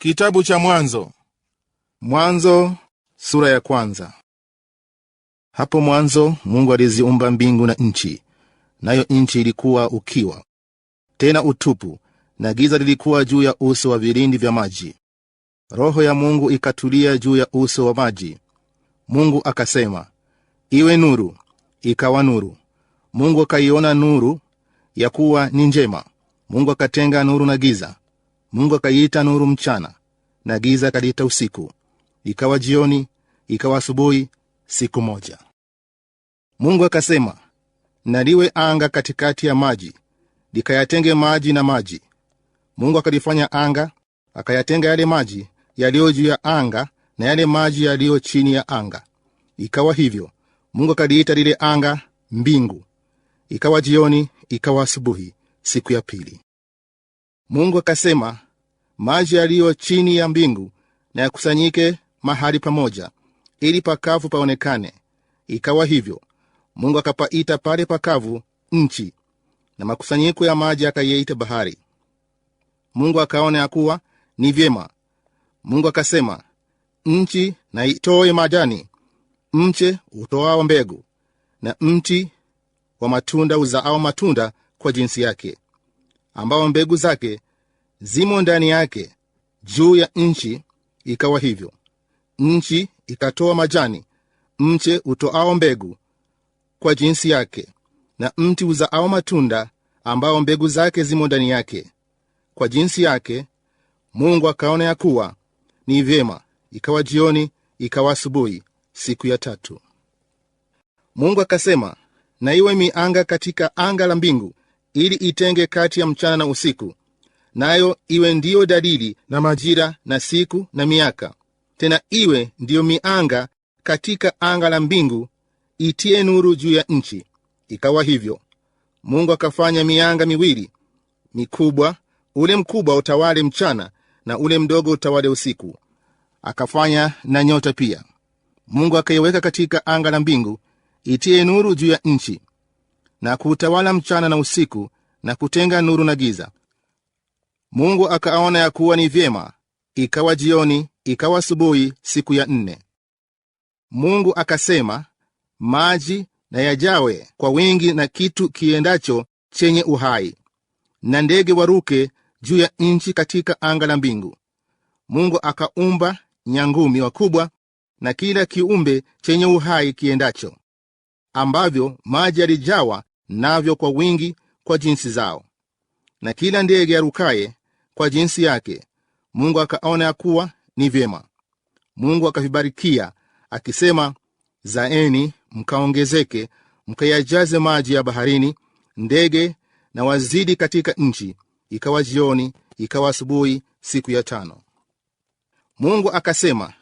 Kitabu cha Mwanzo. Mwanzo sura ya kwanza. Hapo mwanzo Mungu aliziumba mbingu na nchi, nayo nchi ilikuwa ukiwa, tena utupu, na giza lilikuwa juu ya uso wa vilindi vya maji. Roho ya Mungu ikatulia juu ya uso wa maji. Mungu akasema, iwe nuru, ikawa nuru. Mungu akaiona nuru ya kuwa ni njema. Mungu akatenga nuru na giza. Mungu akaiita nuru mchana, na giza akaliita usiku. Ikawa jioni, ikawa asubuhi, siku moja. Mungu akasema, na liwe anga katikati ya maji, likayatenge maji na maji. Mungu akalifanya anga, akayatenga yale maji yaliyo juu ya anga na yale maji yaliyo chini ya anga. Ikawa hivyo. Mungu akaliita lile anga mbingu. Ikawa jioni, ikawa asubuhi, siku ya pili. Mungu akasema, maji yaliyo chini ya mbingu na yakusanyike mahali pamoja, ili pakavu paonekane. Ikawa hivyo. Mungu akapaita pale pakavu nchi, na makusanyiko ya maji akayaita bahari. Mungu akaona ya kuwa ni vyema. Mungu akasema, nchi na itoe majani, mche utoao mbegu, na mti wa matunda uzaao matunda kwa jinsi yake, ambao mbegu zake zimo ndani yake juu ya nchi. Ikawa hivyo. Nchi ikatoa majani, mche utoao mbegu kwa jinsi yake, na mti uzaao matunda ambao mbegu zake zimo ndani yake kwa jinsi yake. Mungu akaona ya kuwa ni vyema. Ikawa jioni, ikawa asubuhi, siku ya tatu. Mungu akasema, na iwe mianga katika anga la mbingu, ili itenge kati ya mchana na usiku, nayo iwe ndiyo dalili na majira na siku na miaka. Tena iwe ndiyo mianga katika anga la mbingu, itie nuru juu ya nchi. Ikawa hivyo. Mungu akafanya mianga miwili mikubwa, ule mkubwa utawale mchana na ule mdogo utawale usiku. Akafanya na nyota pia. Mungu akaiweka katika anga la mbingu, itie nuru juu ya nchi, na kuutawala mchana na usiku, na kutenga nuru na giza. Mungu akaona ya kuwa ni vyema. Ikawa jioni, ikawa asubuhi, siku ya nne. Mungu akasema, maji na yajawe kwa wingi na kitu kiendacho chenye uhai, na ndege waruke juu ya nchi katika anga la mbingu. Mungu akaumba nyangumi wakubwa na kila kiumbe chenye uhai kiendacho, ambavyo maji yalijawa navyo kwa wingi kwa jinsi zao, na kila ndege arukaye kwa jinsi yake. Mungu akaona ya kuwa ni vyema. Mungu akavibarikia akisema, zaeni mkaongezeke, mkayajaze maji ya baharini, ndege na wazidi katika nchi. Ikawa jioni, ikawa asubuhi, siku ya tano. Mungu akasema,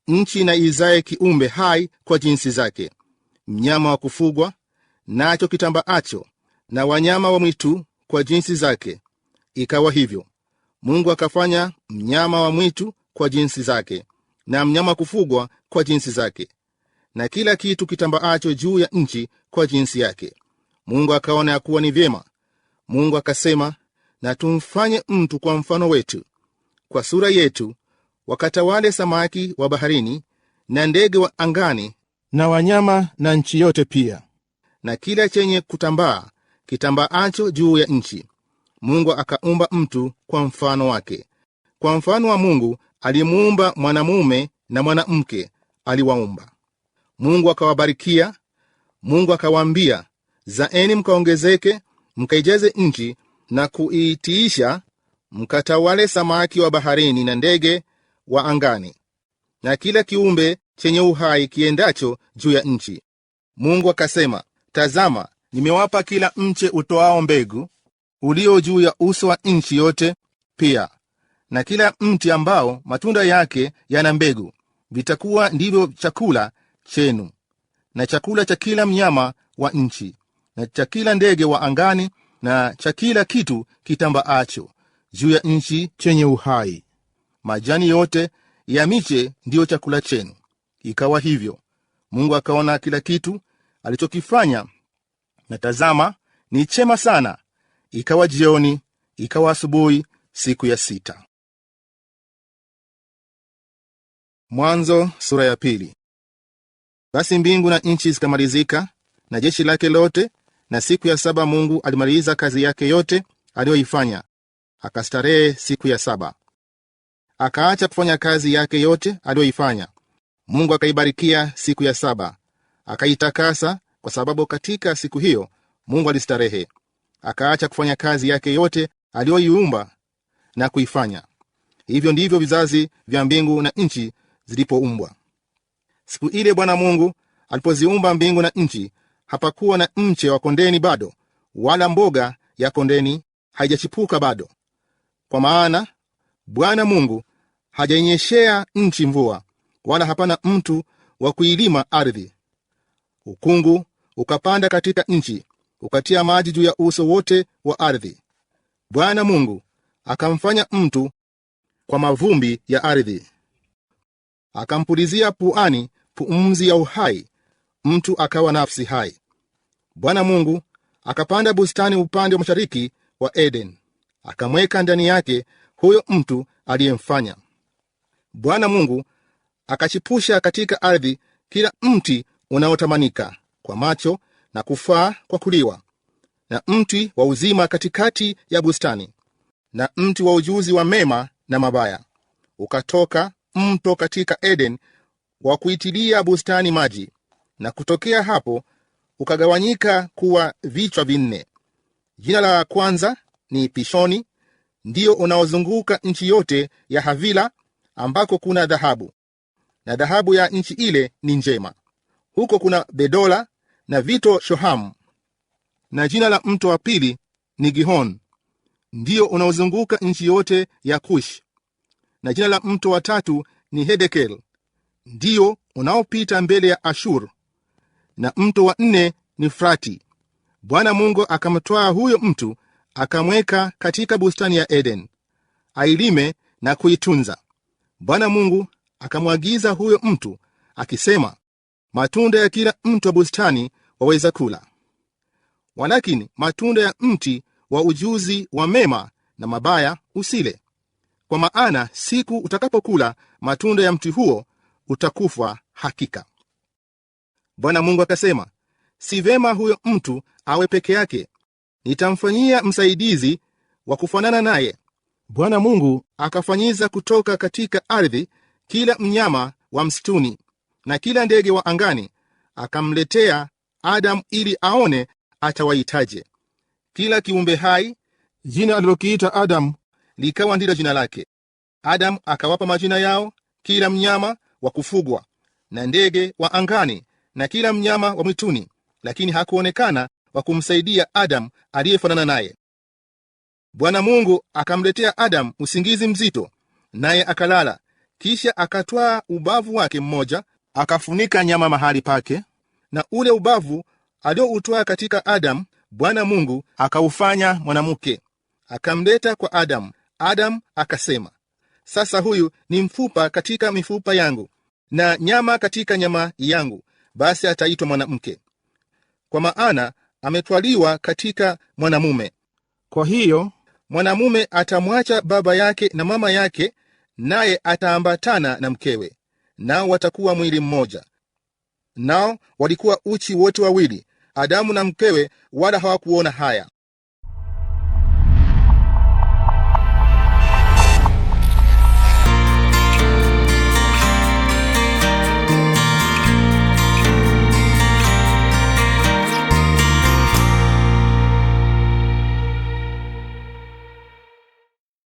nchi na izae kiumbe hai kwa jinsi zake, mnyama wa kufugwa nacho kitambaacho, na wanyama wa mwitu kwa jinsi zake. Ikawa hivyo. Mungu akafanya mnyama wa mwitu kwa jinsi zake, na mnyama wa kufugwa kwa jinsi zake, na kila kitu kitambaacho juu ya nchi kwa jinsi yake. Mungu akaona ya kuwa ni vyema. Mungu akasema, na tumfanye mtu kwa mfano wetu, kwa sura yetu, wakatawale samaki wa baharini, na ndege wa angani, Na wanyama na nchi yote pia, na kila chenye kutambaa kitambaacho juu ya nchi. Mungu akaumba mtu kwa mfano wake. Kwa mfano wa Mungu alimuumba, mwanamume na mwanamke aliwaumba. Mungu akawabarikia. Mungu akawaambia, zaeni mkaongezeke, mkaijaze nchi na kuitiisha, mkatawale samaki wa baharini na ndege wa angani, na kila kiumbe chenye uhai kiendacho juu ya nchi. Mungu akasema, tazama, nimewapa kila mche utoao mbegu ulio juu ya uso wa nchi yote pia, na kila mti ambao matunda yake yana mbegu. Vitakuwa ndivyo chakula chenu, na chakula cha kila mnyama wa nchi, na cha kila ndege wa angani, na cha kila kitu kitambaacho juu ya nchi chenye uhai. Majani yote ya miche ndiyo chakula chenu. Ikawa hivyo. Mungu akaona kila kitu alichokifanya, na tazama, ni chema sana. Ikawa jioni, ikawa asubuhi, siku ya sita. Mwanzo sura ya pili. Basi mbingu na nchi zikamalizika na jeshi lake lote, na siku ya saba Mungu alimaliza kazi yake yote aliyoifanya, akastarehe siku ya saba. Akaacha kufanya kazi yake yote aliyoifanya. Mungu akaibarikia siku ya saba, akaitakasa, kwa sababu katika siku hiyo Mungu alistarehe. Akaacha kufanya kazi yake yote aliyoiumba na kuifanya. Hivyo ndivyo vizazi vya mbingu na nchi zilipoumbwa. Siku ile Bwana Mungu alipoziumba mbingu na nchi, hapakuwa na mche wa kondeni bado, wala mboga ya kondeni haijachipuka bado, kwa maana Bwana Mungu hajainyeshea nchi mvua, wala hapana mtu wa kuilima ardhi. Ukungu ukapanda katika nchi, ukatia maji juu ya uso wote wa ardhi. Bwana Mungu akamfanya mtu kwa mavumbi ya ardhi, akampulizia puani pumzi ya uhai, mtu akawa nafsi hai. Bwana Mungu akapanda bustani upande wa mashariki wa Eden, akamweka ndani yake huyo mtu aliyemfanya. Bwana Mungu akachipusha katika ardhi kila mti unaotamanika kwa macho na kufaa kwa kuliwa, na mti wa uzima katikati ya bustani, na mti wa ujuzi wa mema na mabaya. Ukatoka mto katika Eden wa kuitilia bustani maji, na kutokea hapo ukagawanyika kuwa vichwa vinne. Jina la kwanza ni Pishoni, ndio unaozunguka nchi yote ya Havila, ambako kuna dhahabu, na dhahabu ya nchi ile ni njema. Huko kuna bedola na vito shohamu. Na jina la mto wa pili ni Gihon, ndio unaozunguka nchi yote ya Kush. Na jina la mto wa tatu ni Hedekel, ndio unaopita mbele ya Ashur. Na mto wa nne ni Frati. Bwana Mungu akamtwaa huyo mtu, akamweka katika bustani ya Eden, ailime na kuitunza. Bwana Mungu akamwagiza huyo mtu akisema, matunda ya kila mti wa bustani waweza kula, walakini matunda ya mti wa ujuzi wa mema na mabaya usile, kwa maana siku utakapokula matunda ya mti huo utakufa hakika. Bwana Mungu akasema, si vema huyo mtu awe peke yake, nitamfanyia msaidizi wa kufanana naye. Bwana Mungu akafanyiza kutoka katika ardhi kila mnyama wa msituni na kila ndege wa angani, akamletea Adamu ili aone atawaitaje. Kila kiumbe hai jina alilokiita Adamu likawa ndilo jina lake. Adamu akawapa majina yao kila mnyama wa kufugwa na ndege wa angani na kila mnyama wa mwituni, lakini hakuonekana wa kumsaidia Adamu aliyefanana naye. Bwana Mungu akamletea Adamu usingizi mzito, naye akalala. Kisha akatwaa ubavu wake mmoja, akafunika nyama mahali pake, na ule ubavu alioutwaa katika Adamu Bwana Mungu akaufanya mwanamke, akamleta kwa Adamu. Adamu akasema, sasa huyu ni mfupa katika mifupa yangu na nyama katika nyama yangu, basi ataitwa mwanamke, kwa maana ametwaliwa katika mwanamume. Kwa hiyo mwanamume atamwacha baba yake na mama yake, naye ataambatana na mkewe, nao watakuwa mwili mmoja. Nao walikuwa uchi wote wawili, Adamu na mkewe, wala hawakuona haya.